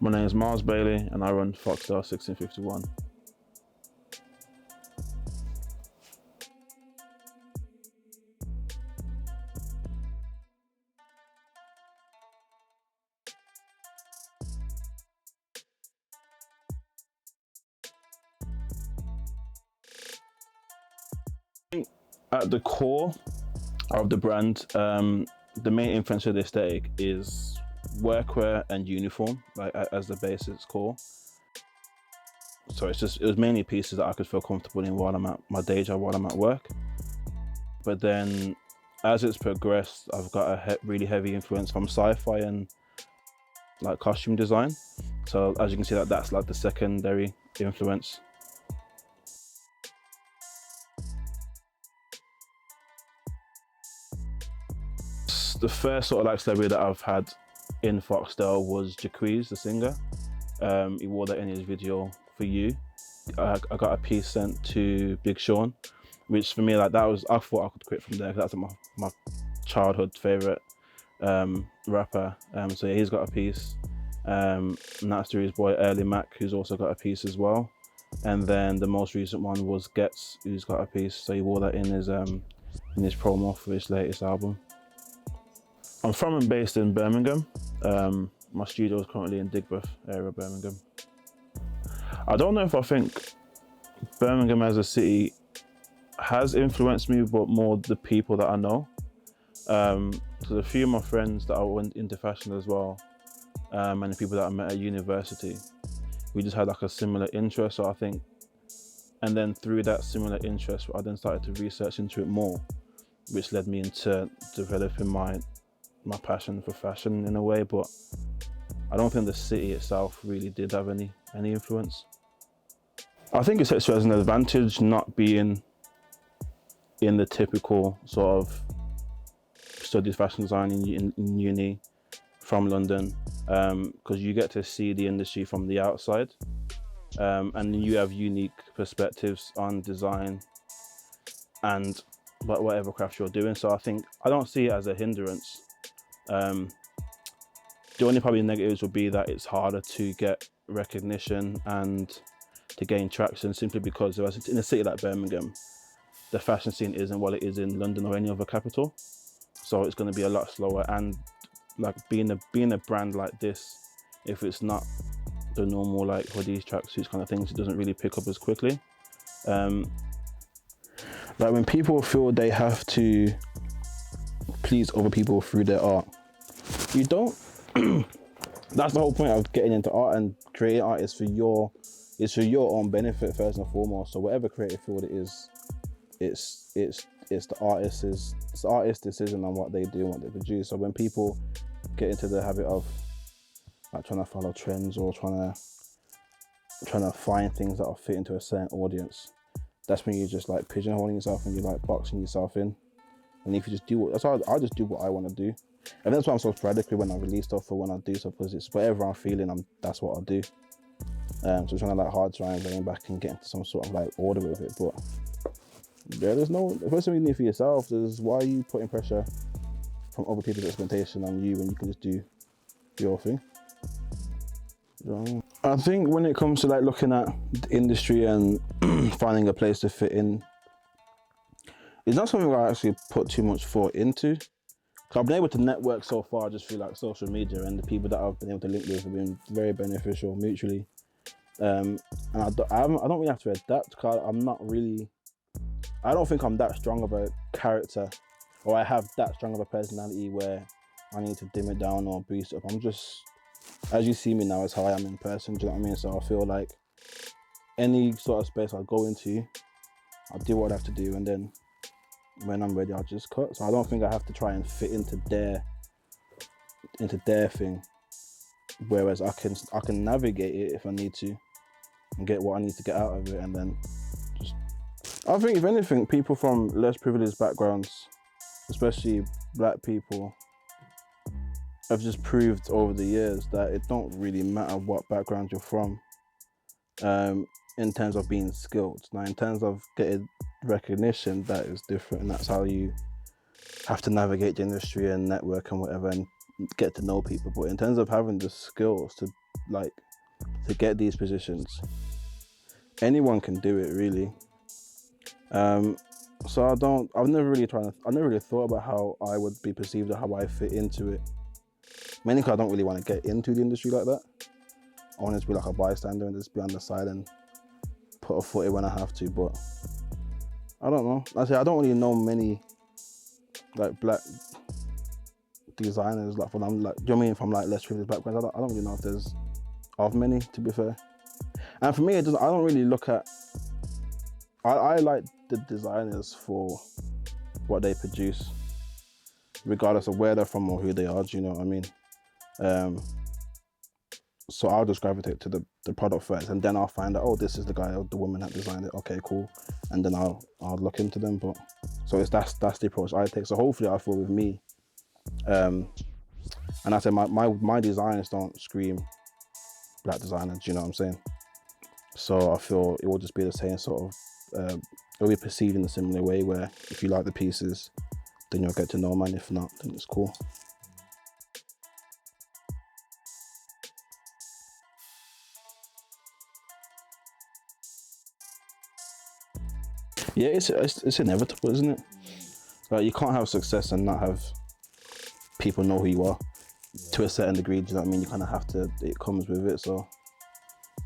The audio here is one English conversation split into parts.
My name is Myles Bailey and I run Foxdale 1651. At the core of the brand, the main influence of the aesthetic is workwear and uniform, like as the basic core. So it was mainly pieces that I could feel comfortable in while I'm at my day job, while I'm at work. But then as it's progressed, I've got a really heavy influence from sci-fi and like costume design. So as you can see, that's like the secondary influence. The first sort of like celebrity that I've had in Foxdale was Jacquees, the singer. He wore that in his video For You. I got a piece sent to Big Sean, which for me, like that was, I thought I could quit from there because that's my childhood favorite rapper. So yeah, he's got a piece. And that's through his boy Early Mac, who's also got a piece as well. And then the most recent one was Ghetts, who's got a piece. So he wore that in his promo for his latest album. I'm from and based in Birmingham. My studio is currently in Digbeth area of Birmingham. I don't know if I think Birmingham as a city has influenced me, but more the people that I know. So a few of my friends that I went into fashion as well, and the people that I met at university, we just had like a similar interest. So I think, and then through that similar interest, I then started to research into it more, which led me into developing my passion for fashion in a way. But I don't think the city itself really did have any influence. I think it sets you as an advantage not being in the typical sort of studies fashion design in uni from London, because you get to see the industry from the outside, and you have unique perspectives on design and whatever craft you're doing. So I don't see it as a hindrance. The only probably negatives would be that it's harder to get recognition and to gain traction, simply because in a city like Birmingham, the fashion scene isn't what it is in London or any other capital. So it's going to be a lot slower, and like being a brand like this, if it's not the normal like hoodies, tracksuits kind of things, it doesn't really pick up as quickly. Like when people feel they have to please other people through their art, you don't. That's the whole point of getting into art, and creating art is for your own benefit first and foremost. So whatever creative field it is, it's the artist's decision on what they do and what they produce. So when people get into the habit of like trying to follow trends or trying to find things that will fit into a certain audience, that's when you just like pigeonholing yourself and you're like boxing yourself in. And if you just do I just do what I want to do. And that's why I'm so sporadic when I release stuff or when I do stuff, because it's whatever I'm feeling, that's what I do. So trying to like hard try and bring back and get into some sort of like order with it. But yeah, the first thing you need for yourself is, why are you putting pressure from other people's expectation on you when you can just do your thing? I think when it comes to like looking at the industry and finding a place to fit in, it's not something I actually put too much thought into. I've been able to network so far just through like social media, and the people that I've been able to link with have been very beneficial mutually. And I don't really have to adapt, because I don't think I'm that strong of a character, or I have that strong of a personality where I need to dim it down or boost it up. I'm just, as you see me now, is how I am in person, do you know what I mean? So I feel like any sort of space I go into, I'll do what I have to do, and then when I'm ready, I'll just cut. So I don't think I have to try and fit into their thing. Whereas I can navigate it if I need to and get what I need to get out of it, and then just. I think if anything, people from less privileged backgrounds, especially black people, have just proved over the years that it don't really matter what background you're from, in terms of being skilled. Now, in terms of getting recognition, that is different, and that's how you have to navigate the industry and network and whatever and get to know people. But in terms of having the skills to like to get these positions. Anyone can do it, really. So I've never really thought about how I would be perceived or how I fit into it. Mainly because I don't really want to get into the industry like that. I want to be like a bystander and just be on the side and put a foot in when I have to, but I don't know. I don't really know many like black designers, like from like, do you know what I mean, from like less privileged backgrounds. I don't really know if there's of many, to be fair. And for me, I don't really look at, I like the designers for what they produce, regardless of where they're from or who they are, do you know what I mean? So I'll just gravitate to the product first, and then I'll find out, oh, this is the guy or the woman that designed it, okay, cool. And then I'll look into them, but, so that's the approach I take. So hopefully I feel with me, and I say my designs don't scream black designer, do you know what I'm saying? So I feel it will just be the same sort of, it'll be perceived in a similar way, where if you like the pieces, then you'll get to know mine. If not, then it's cool. Yeah, it's inevitable, isn't it? Like, you can't have success and not have people know who you are to a certain degree, do you know what I mean? You kind of have to, it comes with it, so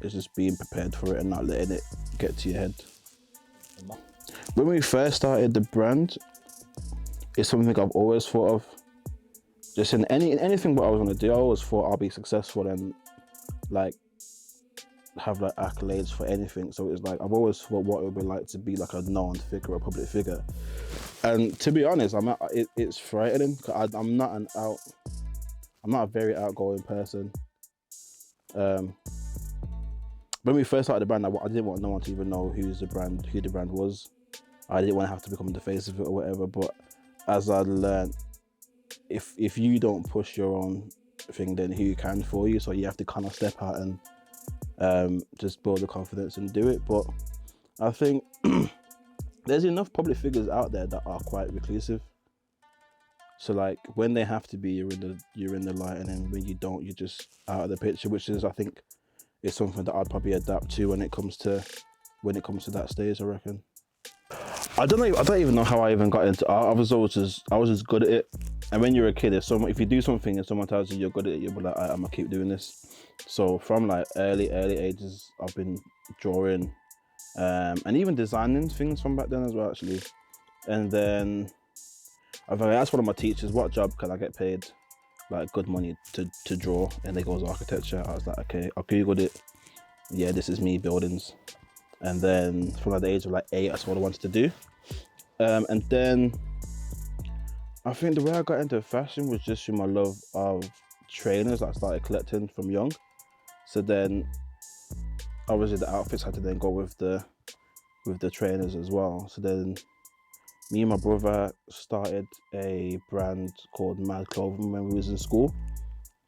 it's just being prepared for it and not letting it get to your head. When we first started the brand, it's something I've always thought of. Just in anything what I was gonna do, I always thought I'll be successful and like have like accolades for anything. So it's like, I've always thought what it would be like to be like a known figure, a public figure. And to be honest, it's frightening, because I'm not a very outgoing person. When we first started the brand, I didn't want no one to even know who the brand was. I didn't want to have to become the face of it or whatever. But as I learned, if you don't push your own thing, then who can for you? So you have to kind of step out and just build the confidence and do it. But I think there's enough public figures out there that are quite reclusive. So like, when they have to be, you're in the light, and then when you don't, you're just out of the picture, which is, I think, is something that I'd probably adapt to when it comes to that stage, I reckon. I don't even know how I even got into art. I was just good at it. And when you're a kid, if you do something and someone tells you you're good at it, you'll be like, I'm gonna keep doing this. So from like early ages, I've been drawing, and even designing things from back then as well, actually. And then I've asked one of my teachers, what job can I get paid like good money to draw? And they goes architecture. I was like, okay, I googled it. Yeah, this is me, buildings. And then from like the age of like 8, that's what I wanted to do. And then I think the way I got into fashion was just through my love of trainers that I started collecting from young. So then obviously the outfits had to then go with the trainers as well. So then me and my brother started a brand called Mad Clothing when we was in school.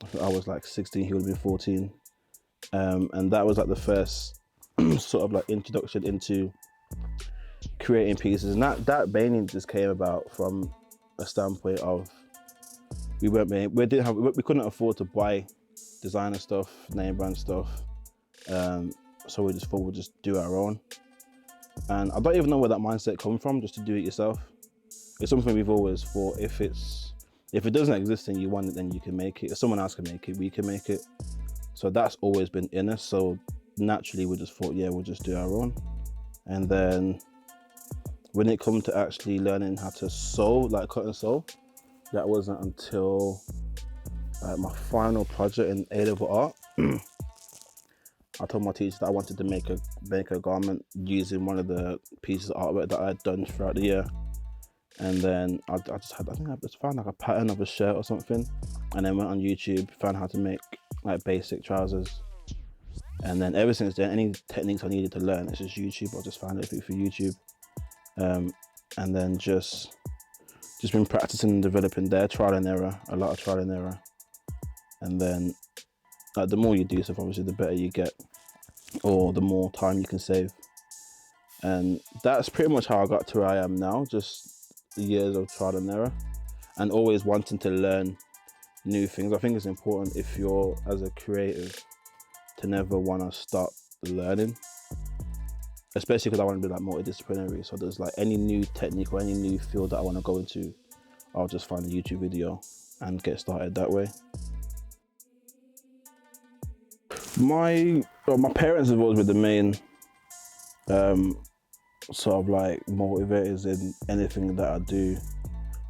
I think I was like 16, he would have been 14. And that was like the first sort of like introduction into creating pieces. And that mainly just came about from a standpoint of we couldn't afford to buy designer stuff, name brand stuff. So we just thought we'd just do our own. And I don't even know where that mindset comes from, just to do it yourself. It's something we've always thought, if it doesn't exist and you want it, then you can make it. If someone else can make it, we can make it. So that's always been in us. So naturally we just thought, yeah, we'll just do our own. And then when it comes to actually learning how to sew, like cut and sew, that wasn't until my final project in A-level art. I told my teacher that I wanted to make a garment using one of the pieces of artwork that I had done throughout the year. And then I just found like a pattern of a shirt or something, and then went on YouTube, found how to make like basic trousers. And then ever since then, any techniques I needed to learn, it's just YouTube. I just found everything for YouTube. And then just been practicing and developing there, trial and error, a lot of trial and error. And then like, the more you do stuff, obviously the better you get, or the more time you can save. And that's pretty much how I got to where I am now, just years of trial and error, and always wanting to learn new things. I think it's important, if you're, as a creative, to never want to stop learning, especially because I want to be like multidisciplinary. So there's like any new technique or any new field that I want to go into, I'll just find a YouTube video and get started that way. My parents have always been the main sort of like motivators in anything that I do.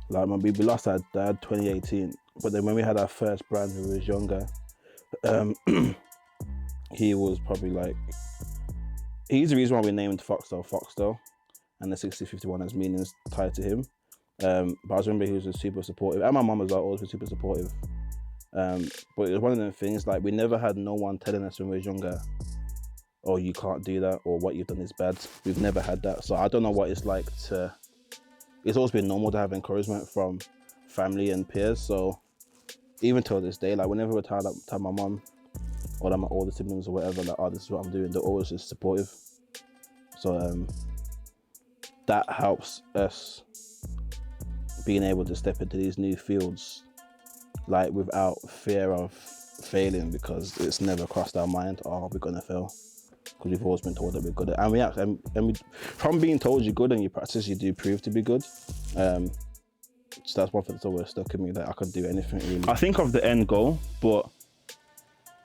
Like we lost our dad 2018, but then when we had our first brand when we was younger, he was probably like, he's the reason why we named Foxdale, and the 6051 has meanings tied to him. But I just remember he was just super supportive, and my mum as well, always been super supportive. But it was one of them things, like we never had no one telling us when we was younger, oh, you can't do that, or what you've done is bad. We've never had that. So I don't know what it's like to, it's always been normal to have encouragement from family and peers. So even till this day, like whenever we tell my mum or like my older siblings or whatever, like, oh, this is what I'm doing, they're always just supportive. So that helps us being able to step into these new fields, like without fear of failing, because it's never crossed our mind, oh, we're gonna fail. Because we've always been told that we're good at, and we actually, and we, from being told you're good and you practice, you do prove to be good. So that's one thing that's always stuck in me, that I could do anything really. I think of the end goal, but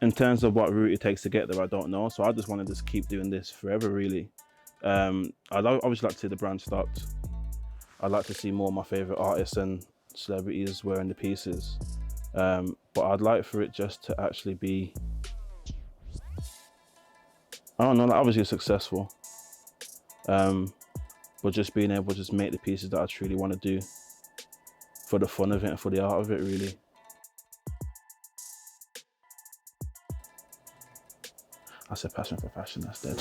in terms of what route it takes to get there, I don't know. So I just want to just keep doing this forever, really. I'd obviously like to see the brand stocked. I'd like to see more of my favorite artists and celebrities wearing the pieces. But I'd like for it just to actually be, I don't know, like obviously successful, but just being able to just make the pieces that I truly want to do for the fun of it and for the art of it, really. I said passion for fashion, that's dead.